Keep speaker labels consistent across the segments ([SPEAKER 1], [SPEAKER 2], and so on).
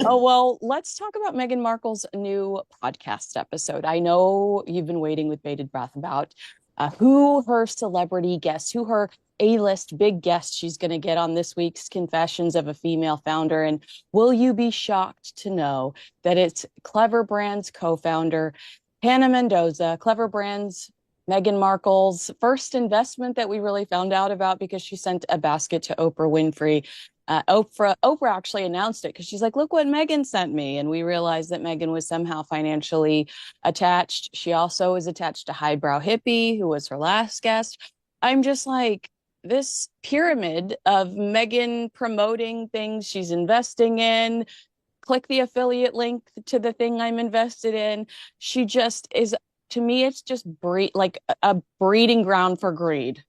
[SPEAKER 1] Oh, well, let's talk about Meghan Markle's new podcast episode. I know you've been waiting with bated breath about who her celebrity guest, who her A-list big guest she's going to get on this week's Confessions of a Female Founder. And will you be shocked to know that it's Clever Brands co-founder Hannah Mendoza, Clever Brands, Meghan Markle's first investment that we really found out about because she sent a basket to Oprah Winfrey. Oprah actually announced it because she's like, look what Meghan sent me. And we realized that Meghan was somehow financially attached. She also is attached to Highbrow Hippie, who was her last guest. I'm just like, this pyramid of Meghan promoting things she's investing in, click the affiliate link to the thing I'm invested in. She just is, to me, it's just like a breeding ground for greed.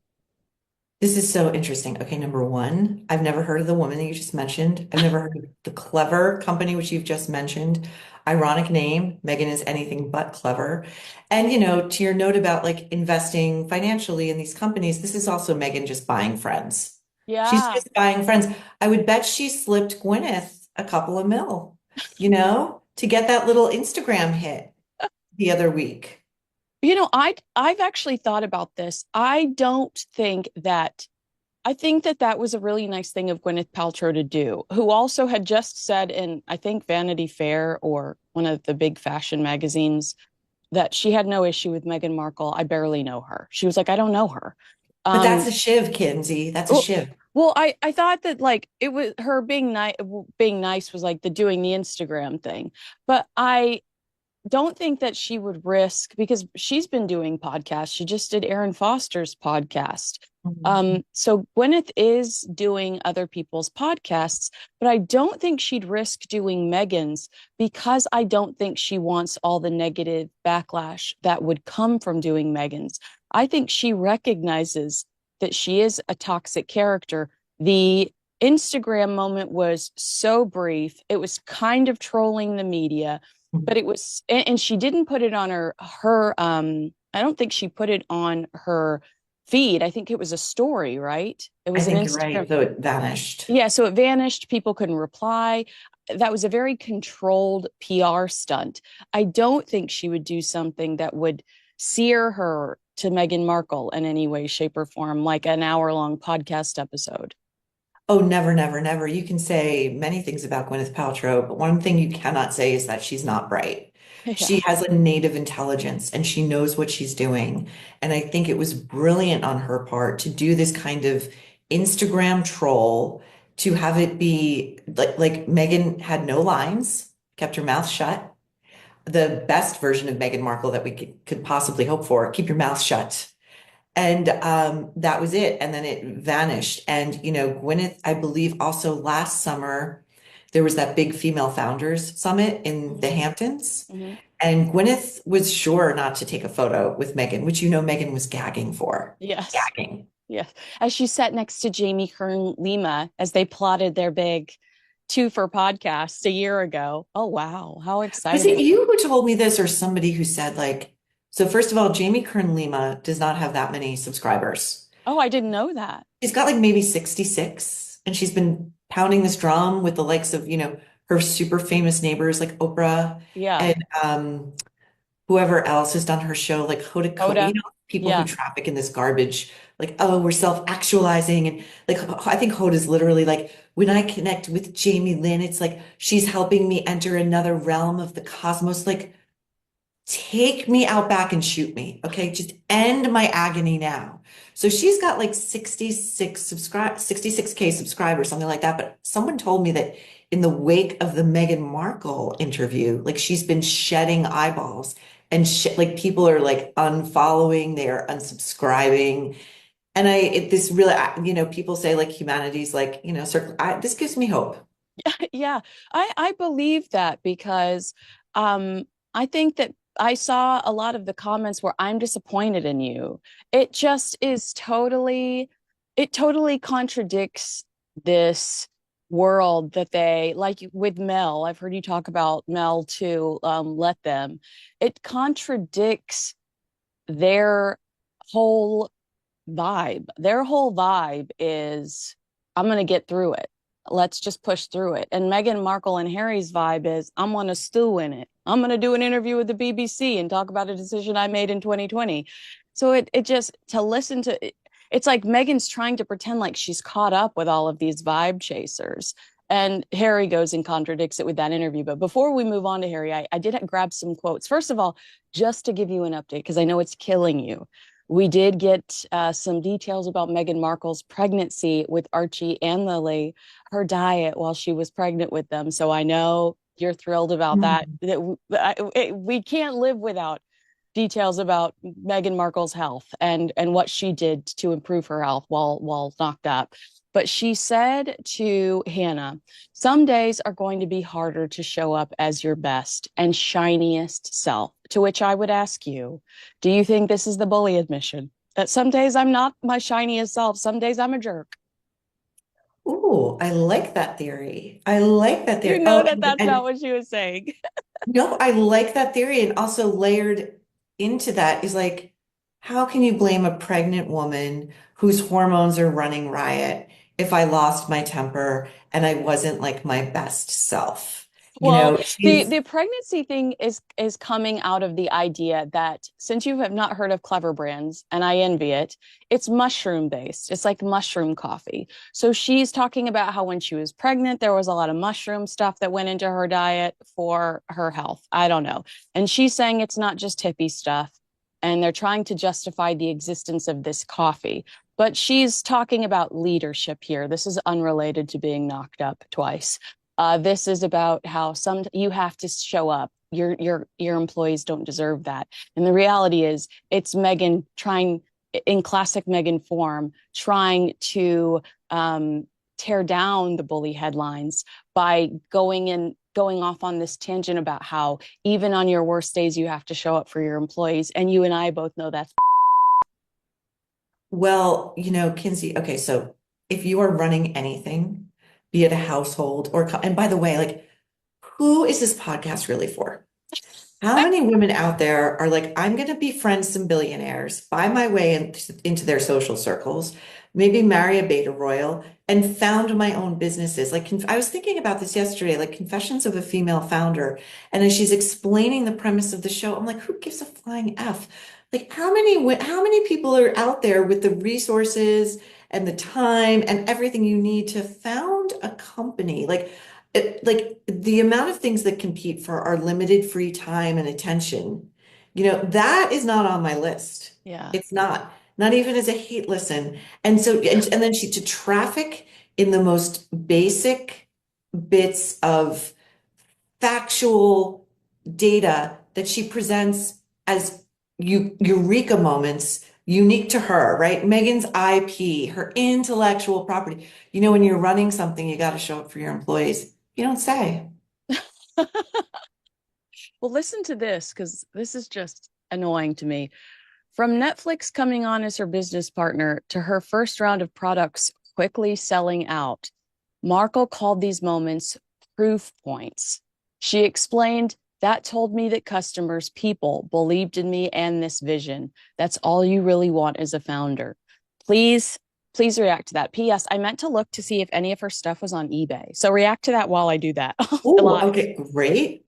[SPEAKER 2] This is so interesting. Okay, number one, I've never heard of the woman that you just mentioned. I've never heard of the clever company, which you've just mentioned. Ironic name. Megan is anything but clever. And, to your note about like investing financially in these companies, this is also Megan just buying friends. She's
[SPEAKER 1] Yeah.
[SPEAKER 2] just buying friends. I would bet she slipped Gwyneth a couple of mil, to get that little Instagram hit the other week.
[SPEAKER 1] I've actually thought about this. I think that that was a really nice thing of Gwyneth Paltrow to do, who also had just said in, I think, Vanity Fair or one of the big fashion magazines that she had no issue with Meghan Markle. I barely know her. She was like, I don't know her.
[SPEAKER 2] But that's
[SPEAKER 1] Um,
[SPEAKER 2] a shiv, Kinsey. That's a
[SPEAKER 1] well,
[SPEAKER 2] shiv.
[SPEAKER 1] I thought that like it was her being nice was like the doing the Instagram thing, but I don't think that she would risk because she's been doing podcasts. She just did Aaron Foster's podcast. So Gwyneth is doing other people's podcasts, but I don't think she'd risk doing Megan's because I don't think she wants all the negative backlash that would come from doing Megan's. I think she recognizes that she is a toxic character. The Instagram moment was so brief. It was kind of trolling the media, but it was, and she didn't put it on I don't think she put it on her feed. I think it was a story, right? It
[SPEAKER 2] I
[SPEAKER 1] was an
[SPEAKER 2] think you're right,
[SPEAKER 1] Instagram.
[SPEAKER 2] though it vanished.
[SPEAKER 1] Yeah, so it vanished. People couldn't reply. That was a very controlled PR stunt. I don't think she would do something that would sear her to Meghan Markle in any way, shape, or form, like an hour-long podcast episode.
[SPEAKER 2] Oh, never, never, never. You can say many things about Gwyneth Paltrow, but one thing you cannot say is that she's not bright.
[SPEAKER 1] Yeah.
[SPEAKER 2] She has a native intelligence and she knows what she's doing. And I think it was brilliant on her part to do this kind of Instagram troll, to have it be like Meghan had no lines, kept her mouth shut. The best version of Meghan Markle that we could possibly hope for, keep your mouth shut. And that was it. And then it vanished. And, Gwyneth, I believe also last summer, there was that big female founders summit in the
[SPEAKER 1] Mhm.
[SPEAKER 2] Hamptons.
[SPEAKER 1] Mhm.
[SPEAKER 2] And Gwyneth was sure not to take a photo with Meghan, which Meghan was gagging for.
[SPEAKER 1] Yes.
[SPEAKER 2] Gagging.
[SPEAKER 1] Yes. As she sat next to Jamie Kern Lima as they plotted their big two for podcast a year ago. Oh, wow. How
[SPEAKER 2] Was it
[SPEAKER 1] exciting.
[SPEAKER 2] you who told me this or somebody who said like, so first of all, Jamie Kern Lima does not have that many subscribers.
[SPEAKER 1] Oh, I didn't know that.
[SPEAKER 2] She's got like maybe 66, and she's been pounding this drum with the likes of, her super famous neighbors like Oprah
[SPEAKER 1] Yeah.
[SPEAKER 2] and whoever else has done her show, like Hoda,
[SPEAKER 1] Hoda.
[SPEAKER 2] people who
[SPEAKER 1] Yeah.
[SPEAKER 2] traffic in this garbage, like, oh, we're self-actualizing. And like, I think Hoda's literally like, when I connect with Jamie Lynn, it's like she's helping me enter another realm of the cosmos. Like, take me out back and shoot me. Okay. Just end my agony now. So she's got like 66K subscribers, something like that. But someone told me that in the wake of the Meghan Markle interview, like she's been shedding eyeballs and like people are like unfollowing, they are unsubscribing. And this really, people say like humanity's like, this gives me hope.
[SPEAKER 1] Yeah. I believe that because I think that I saw a lot of the comments where I'm disappointed in you. It just is it totally contradicts this world that they like with Mel. I've heard you talk about Mel too. Let them. It contradicts their whole their whole vibe is I'm going to get through it. let's just push through it. And Meghan Markle and Harry's vibe is, I'm going to stew in it. I'm going to do an interview with the BBC and talk about a decision I made in 2020. So it just, to listen to it, it's like Meghan's trying to pretend like she's caught up with all of these vibe chasers. And Harry goes and contradicts it with that interview. But before we move on to Harry, I did grab some quotes. First of all, just to give you an update, because I know it's killing you. We did get some details about Meghan Markle's pregnancy with Archie and Lily, her diet while she was pregnant with them. So I know you're thrilled about that.
[SPEAKER 2] Mm.
[SPEAKER 1] We can't live without details about Meghan Markle's health and what she did to improve her health while knocked up. But she said to Hannah, some days are going to be harder to show up as your best and shiniest self. To which I would ask you, do you think this is the bully admission? That some days I'm not my shiniest self, some days I'm a jerk.
[SPEAKER 2] Ooh, I like that theory. I like that
[SPEAKER 1] You
[SPEAKER 2] theory.
[SPEAKER 1] know
[SPEAKER 2] Oh,
[SPEAKER 1] that that's not
[SPEAKER 2] and
[SPEAKER 1] what she was saying.
[SPEAKER 2] no, I like that theory. And also layered into that is like, how can you blame a pregnant woman whose hormones are running riot if I lost my temper and I wasn't like my best self? You
[SPEAKER 1] Well,
[SPEAKER 2] know, she's
[SPEAKER 1] the pregnancy thing is coming out of the idea that since you have not heard of Clever Brands, and I envy it, it's mushroom based. It's like mushroom coffee. So she's talking about how when she was pregnant, there was a lot of mushroom stuff that went into her diet for her health. I don't know. And she's saying it's not just hippie stuff. And they're trying to justify the existence of this coffee. But she's talking about leadership here. This is unrelated to being knocked up twice. This is about how some you have to show up. Your employees don't deserve that. And the reality is, it's Meghan trying, in classic Meghan form, trying to tear down the bully headlines by going off on this tangent about how even on your worst days you have to show up for your employees. And you and I both know that's
[SPEAKER 2] well, Kinsey, okay, so if you are running anything, be it a household and by the way, like, who is this podcast really for? How many women out there are like, I'm going to befriend some billionaires, buy my way into their social circles, maybe marry a beta royal, and found my own businesses? Like, I was thinking about this yesterday, like Confessions of a Female Founder. And as she's explaining the premise of the show, I'm like, who gives a flying F? Like, how many people are out there with the resources and the time and everything you need to found a company? Like the amount of things that compete for our limited free time and attention, that is not on my list.
[SPEAKER 1] yeah.
[SPEAKER 2] It's not even as a hate listen. And then she to traffic in the most basic bits of factual data that she presents as eureka moments unique to her, right? Megan's IP, her intellectual property. When you're running something, you got to show up for your employees. You don't say.
[SPEAKER 1] Well, listen to this because this is just annoying to me. From Netflix coming on as her business partner to her first round of products quickly selling out, Markle called these moments proof points. She explained, that told me that customers, people, believed in me and this vision. That's all you really want as a founder. Please, please react to that. P.S. I meant to look to see if any of her stuff was on eBay. So react to that while I do that
[SPEAKER 2] Oh,
[SPEAKER 1] live.
[SPEAKER 2] okay, great.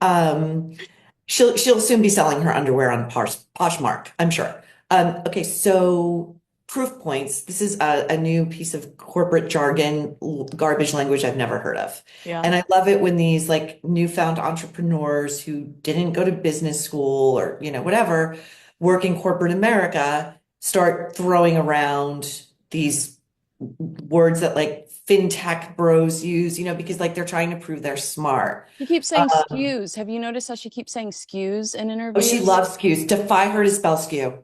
[SPEAKER 2] She'll soon be selling her underwear on Poshmark, I'm sure. Okay, so proof points. This is a new piece of corporate jargon, garbage language I've never heard of.
[SPEAKER 1] Yeah.
[SPEAKER 2] And I love it when these like newfound entrepreneurs who didn't go to business school or, whatever, work in corporate America start throwing around these words that like fintech bros use, because like they're trying to prove they're smart.
[SPEAKER 1] She keeps saying skews. Have you noticed how she keeps saying skews in
[SPEAKER 2] Oh, she
[SPEAKER 1] interviews?
[SPEAKER 2] loves skews. Defy her to spell skew.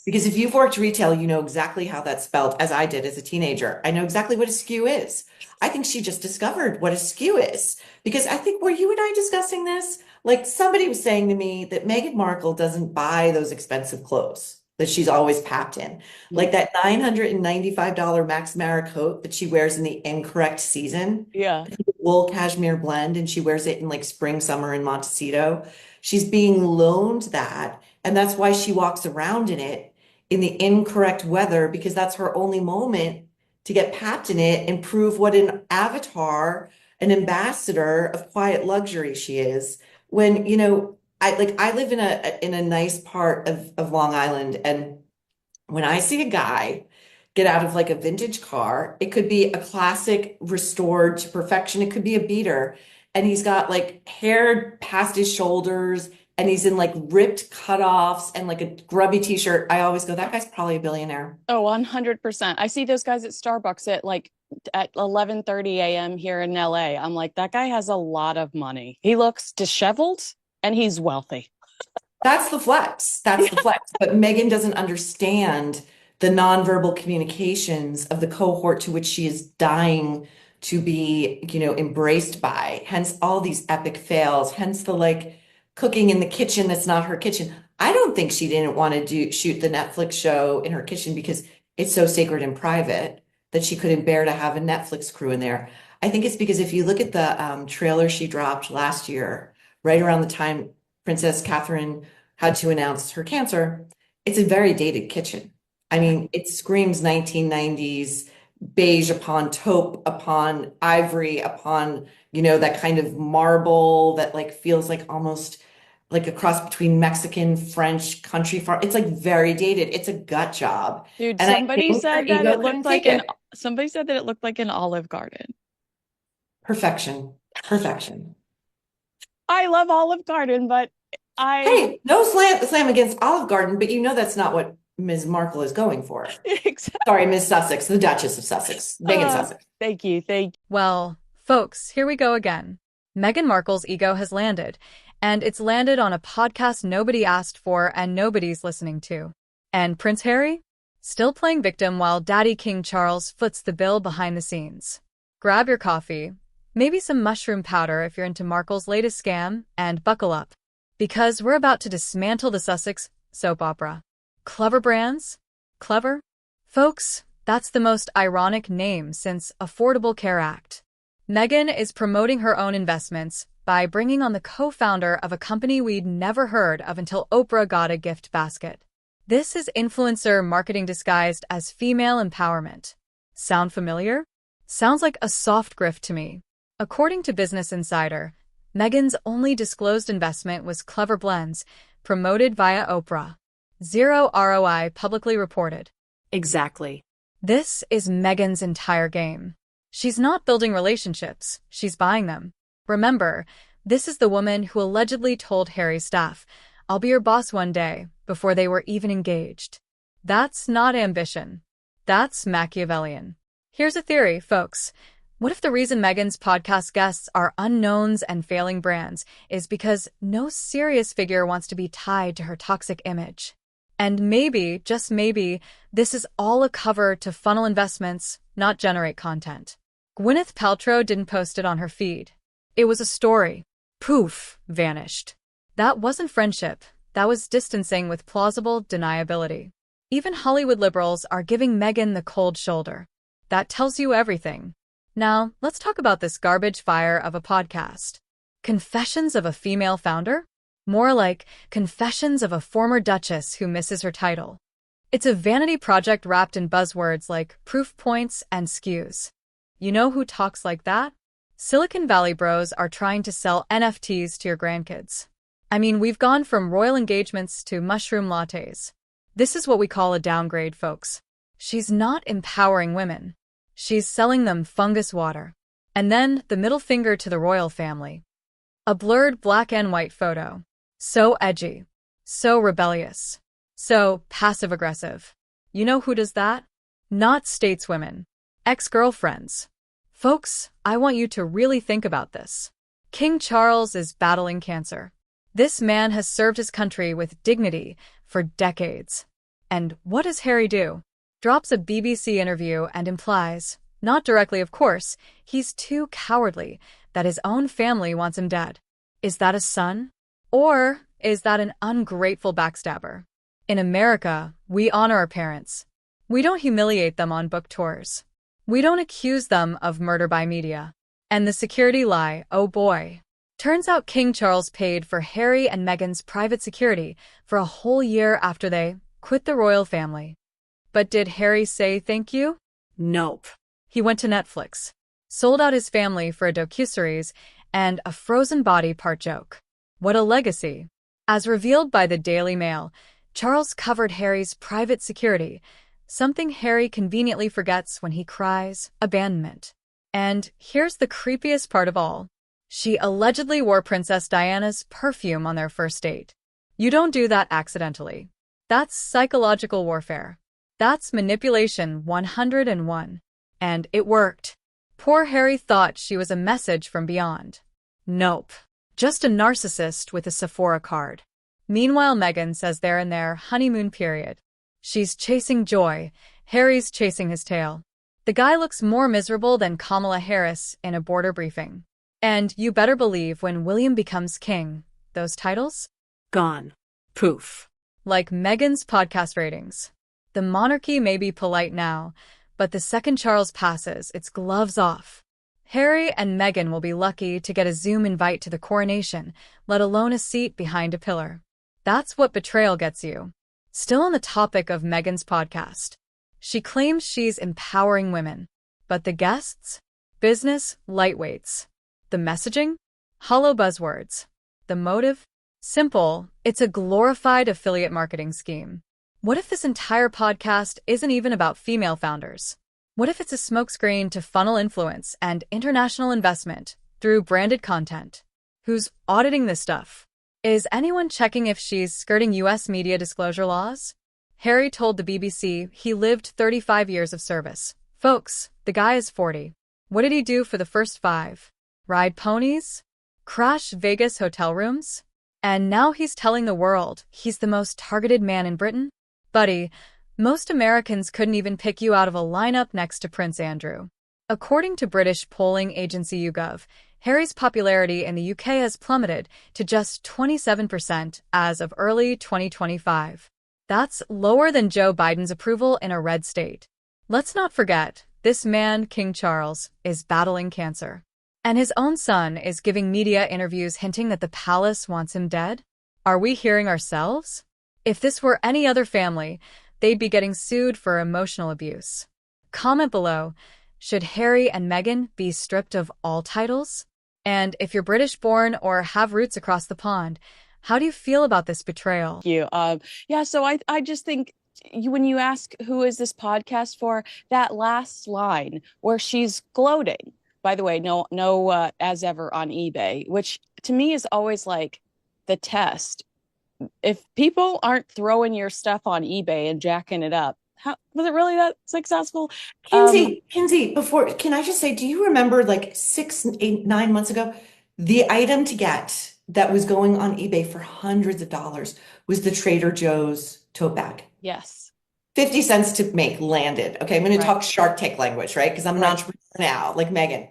[SPEAKER 2] Because if you've worked retail, you know exactly how that's spelled, as I did as a teenager. I know exactly what a skew is. I think she just discovered what a skew is. Because I think, were you and I discussing this? Like somebody was saying to me that Meghan Markle doesn't buy those expensive clothes that she's always packed in. Like that $995 Max Mara coat that she wears in the incorrect season,
[SPEAKER 1] Yeah.
[SPEAKER 2] wool cashmere blend, and she wears it in like spring, summer in Montecito. She's being loaned that. And that's why she walks around in it in the incorrect weather, because that's her only moment to get papped in it and prove what an avatar, an ambassador of quiet luxury she is. When, I live in a nice part of Long Island, and when I see a guy get out of like a vintage car, it could be a classic restored to perfection, it could be a beater, and he's got like hair past his shoulders and he's in like ripped cutoffs and like a grubby t-shirt. I always go, that guy's probably a billionaire.
[SPEAKER 1] Oh, 100%. I see those guys at Starbucks at 11:30 a.m. here in LA. I'm like, that guy has a lot of money. He looks disheveled and he's wealthy.
[SPEAKER 2] That's the flex. That's the flex. But Meghan doesn't understand the nonverbal communications of the cohort to which she is dying to be, embraced by. Hence all these epic fails. Hence the like cooking in the kitchen that's not her kitchen. I don't think she didn't want to shoot the Netflix show in her kitchen because it's so sacred and private that she couldn't bear to have a Netflix crew in there. I think it's because if you look at the trailer she dropped last year, right around the time Princess Catherine had to announce her cancer, it's a very dated kitchen. I mean, it screams 1990s beige upon taupe upon ivory upon, that kind of marble that like feels like almost like a cross between Mexican, French, country farm. It's like very dated. It's a gut job.
[SPEAKER 1] Dude,
[SPEAKER 2] And I think her ego couldn't take it.
[SPEAKER 1] somebody said that it looked like an Olive Garden.
[SPEAKER 2] Perfection. Perfection.
[SPEAKER 1] I love Olive Garden, but I
[SPEAKER 2] Hey, no slam against Olive Garden, but that's not what Ms. Markle is going for.
[SPEAKER 1] exactly.
[SPEAKER 2] Sorry, Miss Sussex, the Duchess of Sussex, Meghan Sussex.
[SPEAKER 1] Thank you. Thank you.
[SPEAKER 3] Well, folks, here we go again. Meghan Markle's ego has landed, and it's landed on a podcast nobody asked for and nobody's listening to. And Prince Harry? Still playing victim while Daddy King Charles foots the bill behind the scenes. Grab your coffee, maybe some mushroom powder if you're into Markle's latest scam, and buckle up. Because we're about to dismantle the Sussex soap opera. Clever brands? Clever? Folks, that's the most ironic name since Affordable Care Act. Meghan is promoting her own investments by bringing on the co-founder of a company we'd never heard of until Oprah got a gift basket. This is influencer marketing disguised as female empowerment. Sound familiar? Sounds like a soft grift to me. According to Business Insider, Meghan's only disclosed investment was Clever Blends, promoted via Oprah. Zero ROI publicly reported.
[SPEAKER 1] Exactly.
[SPEAKER 3] This is Meghan's entire game. She's not building relationships, she's buying them. Remember, this is the woman who allegedly told Harry's staff, "I'll be your boss one day," before they were even engaged. That's not ambition. That's Machiavellian. Here's a theory, folks. What if the reason Meghan's podcast guests are unknowns and failing brands is because no serious figure wants to be tied to her toxic image? And maybe, just maybe, this is all a cover to funnel investments, not generate content. Gwyneth Paltrow didn't post it on her feed. It was a story. Poof, vanished. That wasn't friendship. That was distancing with plausible deniability. Even Hollywood liberals are giving Meghan the cold shoulder. That tells you everything. Now, let's talk about this garbage fire of a podcast. Confessions of a female founder? More like confessions of a former duchess who misses her title. It's a vanity project wrapped in buzzwords like proof points and skews. You know who talks like that? Silicon Valley bros are trying to sell NFTs to your grandkids. I mean, we've gone from royal engagements to mushroom lattes. This is what we call a downgrade, folks. She's not empowering women. She's selling them fungus water. And then the middle finger to the royal family. A blurred black and white photo. So edgy. So rebellious. So passive-aggressive. You know who does that? Not stateswomen. Ex-girlfriends. Folks, I want you to really think about this. King Charles is battling cancer. This man has served his country with dignity for decades. And what does Harry do? Drops a BBC interview and implies, not directly of course, he's too cowardly, that his own family wants him dead. Is that a son? Or is that an ungrateful backstabber? In America, we honor our parents. We don't humiliate them on book tours. We don't accuse them of murder by media. And the security lie, oh boy. Turns out King Charles paid for Harry and Meghan's private security for a whole year after they quit the royal family. But did Harry say thank you?
[SPEAKER 4] Nope.
[SPEAKER 3] He went to Netflix, sold out his family for a docuseries and a frozen body part joke. What a legacy. As revealed by the Daily Mail, Charles covered Harry's private security, something Harry conveniently forgets when he cries abandonment. And here's the creepiest part of all. She allegedly wore Princess Diana's perfume on their first date. You don't do that accidentally. That's psychological warfare. That's manipulation 101. And it worked. Poor Harry thought she was a message from beyond. Nope. Just a narcissist with a Sephora card. Meanwhile, Meghan says they're in their honeymoon period. She's chasing joy. Harry's chasing his tail. The guy looks more miserable than Kamala Harris in a border briefing. And you better believe when William becomes king, those titles?
[SPEAKER 4] Gone. Poof.
[SPEAKER 3] Like Meghan's podcast ratings. The monarchy may be polite now, but the second Charles passes, it's gloves off. Harry and Meghan will be lucky to get a Zoom invite to the coronation, let alone a seat behind a pillar. That's what betrayal gets you. Still on the topic of Meghan's podcast. She claims she's empowering women. But the guests? Business lightweights. The messaging? Hollow buzzwords. The motive? Simple. It's a glorified affiliate marketing scheme. What if this entire podcast isn't even about female founders? What if it's a smokescreen to funnel influence and international investment through branded content? Who's auditing this stuff? Is anyone checking if she's skirting US media disclosure laws? Harry told the BBC he lived 35 years of service. Folks, the guy is 40. What did he do for the first 5? Ride ponies? Crash Vegas hotel rooms? And now he's telling the world he's the most targeted man in Britain? Buddy, most Americans couldn't even pick you out of a lineup next to Prince Andrew. According to British polling agency YouGov, Harry's popularity in the UK has plummeted to just 27% as of early 2025. That's lower than Joe Biden's approval in a red state. Let's not forget, this man, King Charles, is battling cancer. And his own son is giving media interviews hinting that the palace wants him dead? Are we hearing ourselves? If this were any other family, they'd be getting sued for emotional abuse. Comment below, should Harry and Meghan be stripped of all titles? And if you're British-born or have roots across the pond, how do you feel about this betrayal?
[SPEAKER 1] Thank you. Yeah, so I just think when you ask who is this podcast for, that last line where she's gloating, by the way, no as ever on eBay, which to me is always like the test. If people aren't throwing your stuff on eBay and jacking it up, how was it really that successful?
[SPEAKER 2] Kinsey, before, can I just say, do you remember like 6, 8, 9 months ago, the item to get that was going on eBay for hundreds of dollars was the Trader Joe's tote bag.
[SPEAKER 1] Yes.
[SPEAKER 2] 50 cents to make landed. Okay, I'm going to
[SPEAKER 1] Right.
[SPEAKER 2] talk Shark Tank language, right? Because I'm an
[SPEAKER 1] Right.
[SPEAKER 2] entrepreneur now, like Meghan.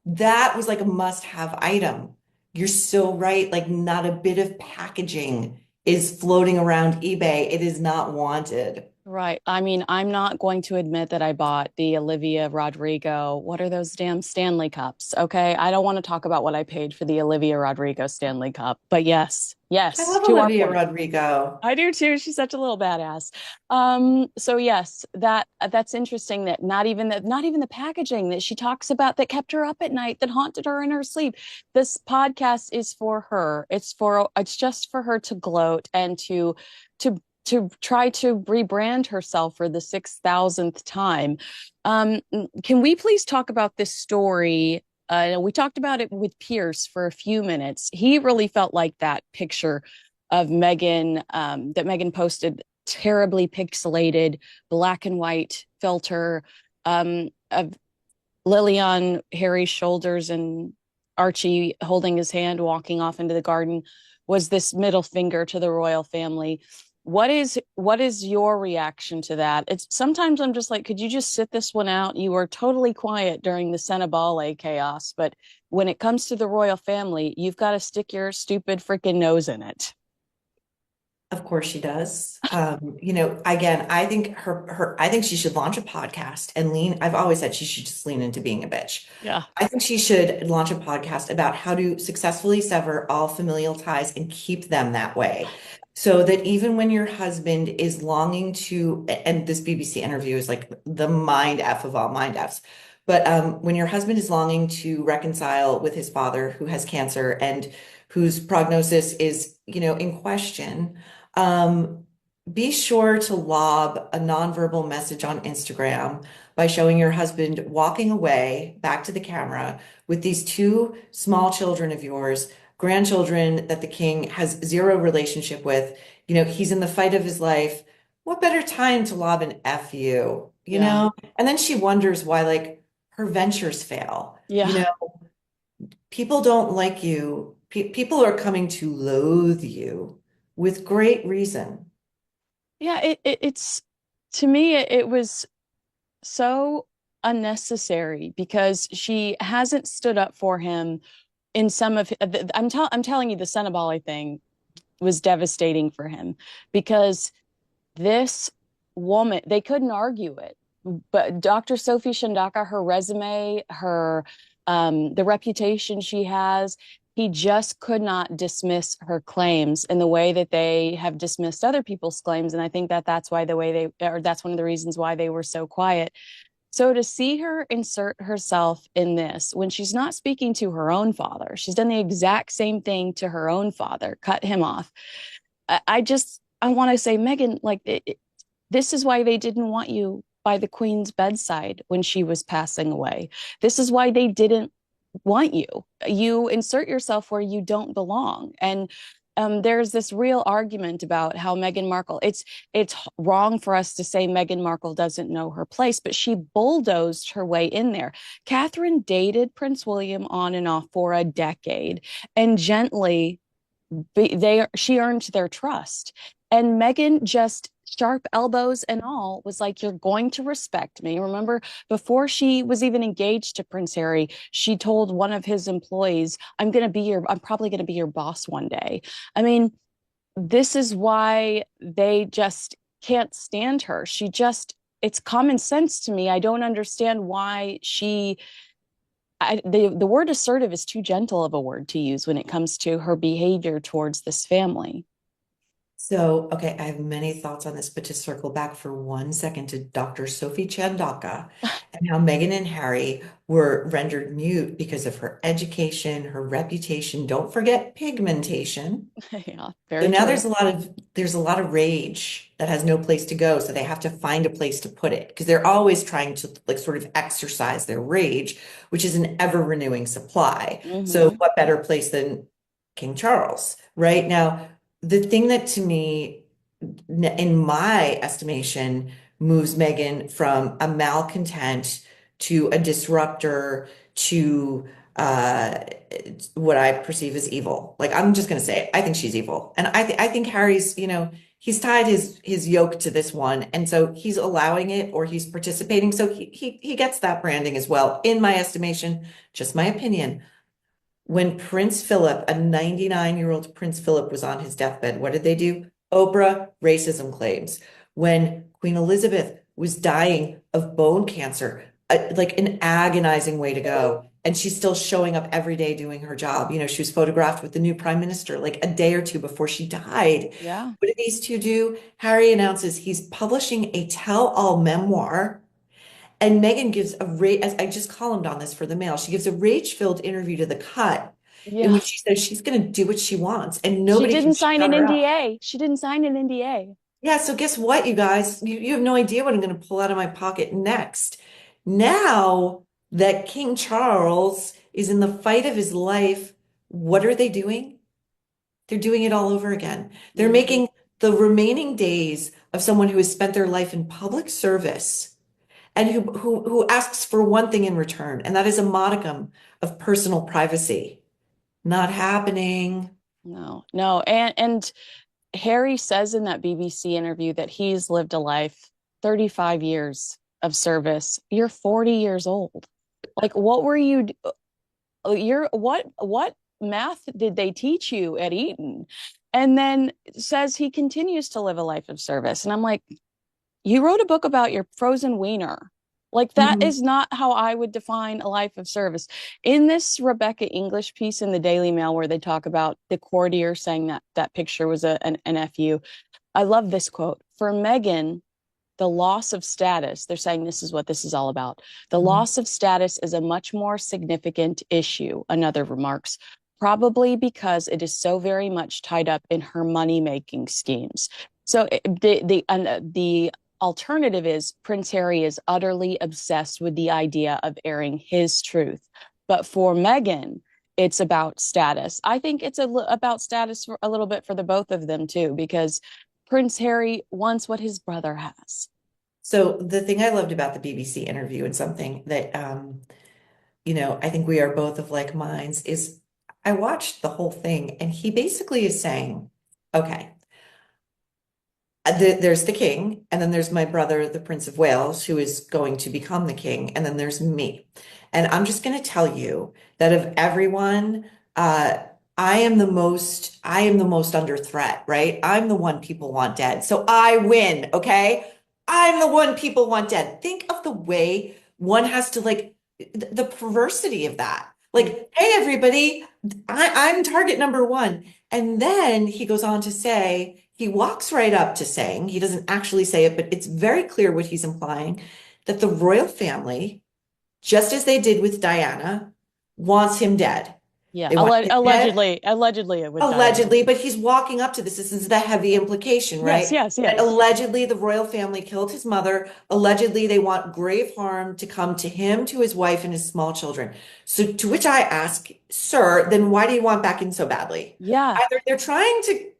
[SPEAKER 2] That was like a must-have item. You're so right. Like not a bit of packaging is floating around eBay. It is not wanted.
[SPEAKER 1] Right. I mean, I'm not going to admit that I bought the Olivia Rodrigo. What are those damn Stanley Cups? Okay. I don't want to talk about what I paid for the Olivia Rodrigo Stanley Cup, but yes,
[SPEAKER 2] I love
[SPEAKER 1] to our
[SPEAKER 2] Olivia
[SPEAKER 1] point.
[SPEAKER 2] Rodrigo.
[SPEAKER 1] I do too. She's such a little badass. So yes, that's interesting that not even the packaging that she talks about that kept her up at night, that haunted her in her sleep. This podcast is for her. It's just for her to gloat and to try to rebrand herself for the 6,000th time. Can we please talk about this story? We talked about it with Pierce for a few minutes. He really felt like that picture of Meghan that Meghan posted, terribly pixelated, black and white filter of Lily on Harry's shoulders and Archie holding his hand, walking off into the garden, was this middle finger to the royal family. What is your reaction to that? It's sometimes I'm just like, could you just sit this one out? You were totally quiet during the Senabale chaos, but when it comes to the royal family, you've got to stick your stupid freaking nose in it.
[SPEAKER 2] Of course she does. Again, I think I think she should launch a podcast and I've always said she should just lean into being a bitch.
[SPEAKER 1] Yeah.
[SPEAKER 2] I think she should launch a podcast about how to successfully sever all familial ties and keep them that way. So that even when your husband is longing to, and this BBC interview is like the mind F of all mind Fs, but when your husband is longing to reconcile with his father who has cancer and whose prognosis is, in question, um, be sure to lob a nonverbal message on Instagram by showing your husband walking away back to the camera with these two small children of yours, grandchildren that the king has zero relationship with. He's in the fight of his life. What better time to lob an F you,
[SPEAKER 1] Yeah.
[SPEAKER 2] And then she wonders why, like, her ventures fail.
[SPEAKER 1] Yeah.
[SPEAKER 2] People don't like you. People are coming to loathe you with great reason.
[SPEAKER 1] Yeah. It's to me, it was so unnecessary because she hasn't stood up for him in some of I'm telling you the Senabali thing was devastating for him because this woman, they couldn't argue it. But Dr. Sophie Shandaka, her resume, her the reputation she has, he just could not dismiss her claims in the way that they have dismissed other people's claims. And I think that that's why the way they, or that's one of the reasons why they were so quiet. So to see her insert herself in this when she's not speaking to her own father, she's done the exact same thing to her own father, cut him off. I want to say, Meghan, like this is why they didn't want you by the Queen's bedside when she was passing away. This is why they didn't want you. You insert yourself where you don't belong. And there's this real argument about how Meghan Markle, it's wrong for us to say Meghan Markle doesn't know her place, but she bulldozed her way in there. Catherine dated Prince William on and off for a decade and gently she earned their trust. And Meghan just sharp elbows and all was like, you're going to respect me. Remember, before she was even engaged to Prince Harry, she told one of his employees, I'm probably going to be your boss one day. I mean, this is why they just can't stand her. It's common sense to me. I don't understand why the word assertive is too gentle of a word to use when it comes to her behavior towards this family.
[SPEAKER 2] So, okay, I have many thoughts on this, but to circle back for 1 second to Dr. Sophie Chandaka and how Meghan and Harry were rendered mute because of her education, her reputation. Don't forget pigmentation.
[SPEAKER 1] Yeah,
[SPEAKER 2] So
[SPEAKER 1] very
[SPEAKER 2] now
[SPEAKER 1] true.
[SPEAKER 2] there's a lot of rage that has no place to go. So they have to find a place to put it because they're always trying to like sort of exercise their rage, which is an ever renewing supply. So
[SPEAKER 1] Mm-hmm.
[SPEAKER 2] what better place than King Charles, right? Now, the thing that to me, in my estimation, moves Meghan from a malcontent to a disruptor to what I perceive as evil. Like I'm just going to say it. I think she's evil, and I think Harry's, he's tied his yoke to this one, and so he's allowing it or he's participating. So he gets that branding as well, in my estimation. Just my opinion. When Prince Philip, a 99-year-old Prince Philip, was on his deathbed, what did they do? Oprah racism claims. When Queen Elizabeth was dying of bone cancer, like an agonizing way to go. And she's still showing up every day doing her job. She was photographed with the new prime minister like a day or two before she died.
[SPEAKER 1] Yeah.
[SPEAKER 2] What did these two do? Harry announces he's publishing a tell-all memoir and Meghan gives as I just columned on this for the Mail, she gives a rage-filled interview to The Cut in
[SPEAKER 1] Yeah.
[SPEAKER 2] which she says she's going to do what she wants and
[SPEAKER 1] She
[SPEAKER 2] nobody can
[SPEAKER 1] didn't sign
[SPEAKER 2] shut
[SPEAKER 1] an
[SPEAKER 2] her up.
[SPEAKER 1] NDA. She didn't sign an NDA.
[SPEAKER 2] Yeah, so guess what, you guys? You have no idea what I'm going to pull out of my pocket next. Now that King Charles is in the fight of his life, what are they doing? They're doing it all over again. They're
[SPEAKER 1] Mm-hmm.
[SPEAKER 2] making the remaining days of someone who has spent their life in public service and who asks for one thing in return, and that is a modicum of personal privacy. Not happening.
[SPEAKER 1] No, no. And Harry says in that BBC interview that he's lived a life 35 years of service. You're 40 years old. Like what were you you're what math did they teach you at Eton? And then says he continues to live a life of service. And I'm like, you wrote a book about your frozen wiener. Like that
[SPEAKER 2] Mhm.
[SPEAKER 1] is not how I would define a life of service. In this Rebecca English piece in the Daily Mail where they talk about the courtier saying that that picture was an FU, I love this quote. For Meghan, the loss of status, they're saying this is what this is all about. The
[SPEAKER 2] Mhm.
[SPEAKER 1] loss of status is a much more significant issue, another remarks, probably because it is so very much tied up in her money making schemes. So the alternative is Prince Harry is utterly obsessed with the idea of airing his truth. But for Meghan, it's about status. I think it's about status for a little bit for the both of them too, because Prince Harry wants what his brother has.
[SPEAKER 2] So the thing I loved about the BBC interview and something that I think we are both of like minds is I watched the whole thing and he basically is saying, okay, there's the king, and then there's my brother, the Prince of Wales, who is going to become the king, and then there's me. And I'm just going to tell you that of everyone, uh, I am the most under threat, right? I'm the one people want dead. So I win, okay? I'm the one people want dead. Think of the way one has to like the perversity of that. Like, hey, everybody, I'm target number one. And then he goes on to say, he walks right up to saying, he doesn't actually say it, but it's very clear what he's implying, that the royal family, just as they did with Diana, wants him dead.
[SPEAKER 1] Yeah,
[SPEAKER 2] They want him dead,
[SPEAKER 1] allegedly with Diana.
[SPEAKER 2] allegedly, but he's walking up to this. This is the heavy implication,
[SPEAKER 1] Yes,
[SPEAKER 2] right?
[SPEAKER 1] yes,
[SPEAKER 2] That
[SPEAKER 1] yes.
[SPEAKER 2] allegedly the royal family killed his mother. Allegedly, they want grave harm to come to him, to his wife, and his small children. So, to which I ask, sir, then why do you want back in so badly?
[SPEAKER 1] Yeah.
[SPEAKER 2] Either they're trying to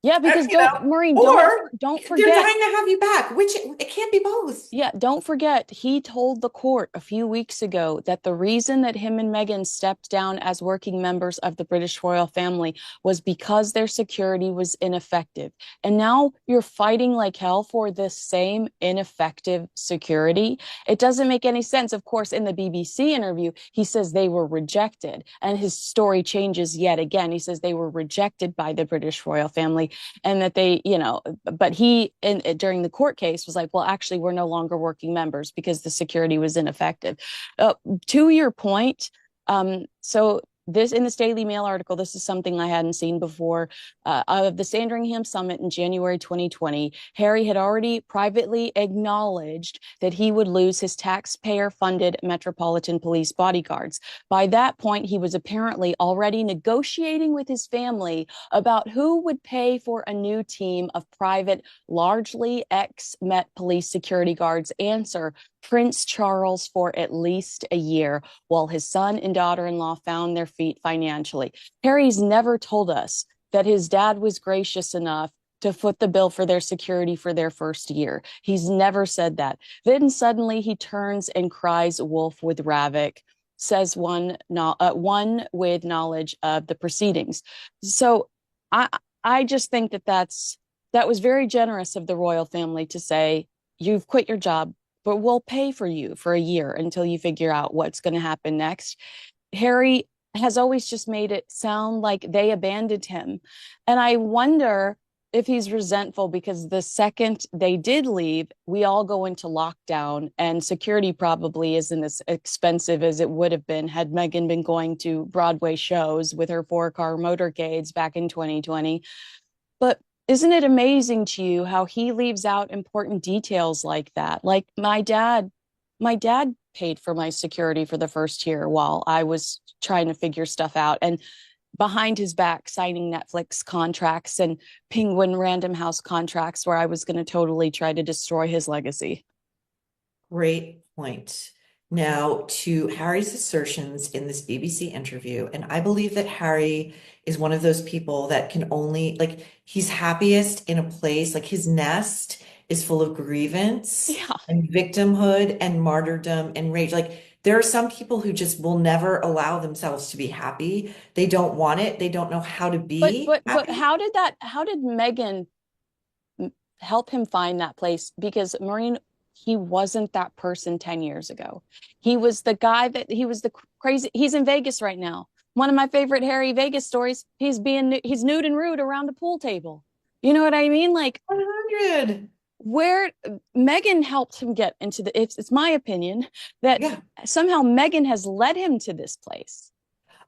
[SPEAKER 1] Yeah, because
[SPEAKER 2] you know,
[SPEAKER 1] don't Maureen,
[SPEAKER 2] or
[SPEAKER 1] don't
[SPEAKER 2] they're
[SPEAKER 1] forget.
[SPEAKER 2] dying to have you back, which it can't be both.
[SPEAKER 1] Yeah, don't forget, he told the court a few weeks ago that the reason that him and Meghan stepped down as working members of the British royal family was because their security was ineffective. And now you're fighting like hell for this same ineffective security. It doesn't make any sense. Of course, in the BBC interview, he says they were rejected, and his story changes yet again. He says they were rejected by the British royal family and that they, but he during the court case was like, well, actually, we're no longer working members because the security was ineffective. To your point, so this in this Daily Mail article, this is something I hadn't seen before. Of the Sandringham Summit in January 2020, Harry had already privately acknowledged that he would lose his taxpayer-funded Metropolitan Police bodyguards. By that point, he was apparently already negotiating with his family about who would pay for a new team of private, largely ex-Met police security guards answer Prince Charles for at least a year while his son and daughter-in-law found their feet financially. Harry's never told us that his dad was gracious enough to foot the bill for their security for their first year. He's never said that. Then suddenly he turns and cries wolf with Ravik, says one with knowledge of the proceedings. So I I just think that was very generous of the royal family to say, you've quit your job, but we'll pay for you for a year until you figure out what's going to happen next. Harry has always just made it sound like they abandoned him. And I wonder if he's resentful because the second they did leave, we all go into lockdown and security probably isn't as expensive as it would have been had Meghan been going to Broadway shows with her four-car motorcades back in 2020. But isn't it amazing to you how he leaves out important details like that? Like my dad paid for my security for the first year while I was trying to figure stuff out. And behind his back, signing Netflix contracts and Penguin Random House contracts where I was going to totally try to destroy his legacy.
[SPEAKER 2] Great point. Now, to Harry's assertions in this BBC interview, and I believe that Harry is one of those people that can only, like, he's happiest in a place, like his nest is full of grievance
[SPEAKER 1] Yeah.
[SPEAKER 2] and victimhood and martyrdom and rage. Like, there are some people who just will never allow themselves to be happy. They don't want it. They don't know how to
[SPEAKER 1] But
[SPEAKER 2] be
[SPEAKER 1] but but
[SPEAKER 2] happy.
[SPEAKER 1] how did Meghan help him find that place? Because Maureen, he wasn't that person 10 years ago. He was the crazy, he's in Vegas right now. One of my favorite Harry Vegas stories, he's nude and rude around a pool table. You know what I mean? Like
[SPEAKER 2] 100.
[SPEAKER 1] where Meghan helped him get into it's my opinion that
[SPEAKER 2] Yeah.
[SPEAKER 1] somehow Meghan has led him to this place.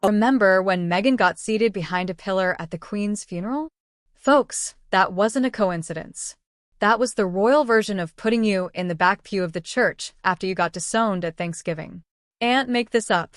[SPEAKER 3] Remember when Meghan got seated behind a pillar at the Queen's funeral? Folks, that wasn't a coincidence. That was the royal version of putting you in the back pew of the church after you got disowned at Thanksgiving. And make this up.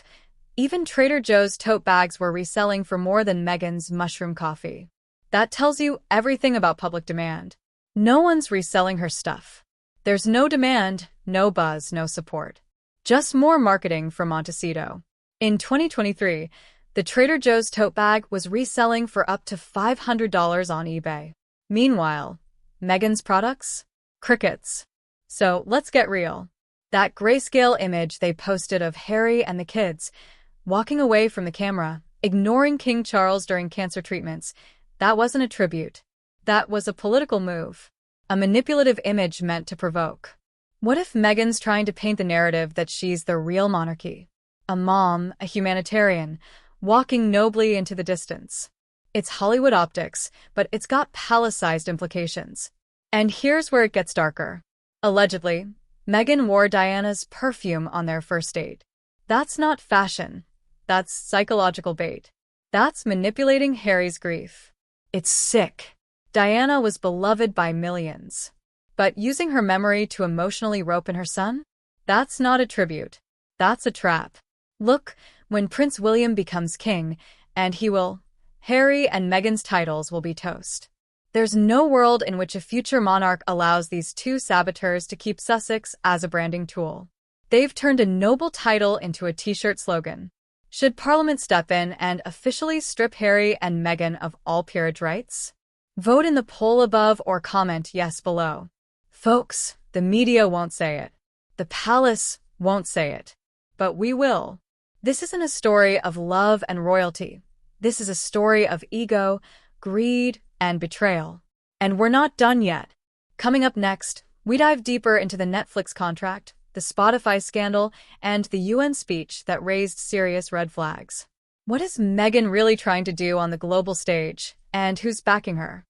[SPEAKER 3] Even Trader Joe's tote bags were reselling for more than Meghan's mushroom coffee. That tells you everything about public demand. No one's reselling her stuff. There's no demand, no buzz, no support. Just more marketing for Montecito. In 2023, the Trader Joe's tote bag was reselling for up to $500 on eBay. Meanwhile, Meghan's products? Crickets. So let's get real. That grayscale image they posted of Harry and the kids, walking away from the camera, ignoring King Charles during cancer treatments, that wasn't a tribute. That was a political move. A manipulative image meant to provoke. What if Meghan's trying to paint the narrative that she's the real monarchy? A mom, a humanitarian, walking nobly into the distance. It's Hollywood optics, but it's got palace-sized implications. And here's where it gets darker. Allegedly, Meghan wore Diana's perfume on their first date. That's not fashion. That's psychological bait. That's manipulating Harry's grief. It's sick. Diana was beloved by millions. But using her memory to emotionally rope in her son? That's not a tribute. That's a trap. Look, when Prince William becomes king, and he will, Harry and Meghan's titles will be toast. There's no world in which a future monarch allows these two saboteurs to keep Sussex as a branding tool. They've turned a noble title into a t-shirt slogan. Should Parliament step in and officially strip Harry and Meghan of all peerage rights? Vote in the poll above or comment yes below. Folks, the media won't say it. The palace won't say it. But we will. This isn't a story of love and royalty. This is a story of ego, greed, and betrayal. And we're not done yet. Coming up next, we dive deeper into the Netflix contract, the Spotify scandal, and the UN speech that raised serious red flags. What is Meghan really trying to do on the global stage, and who's backing her?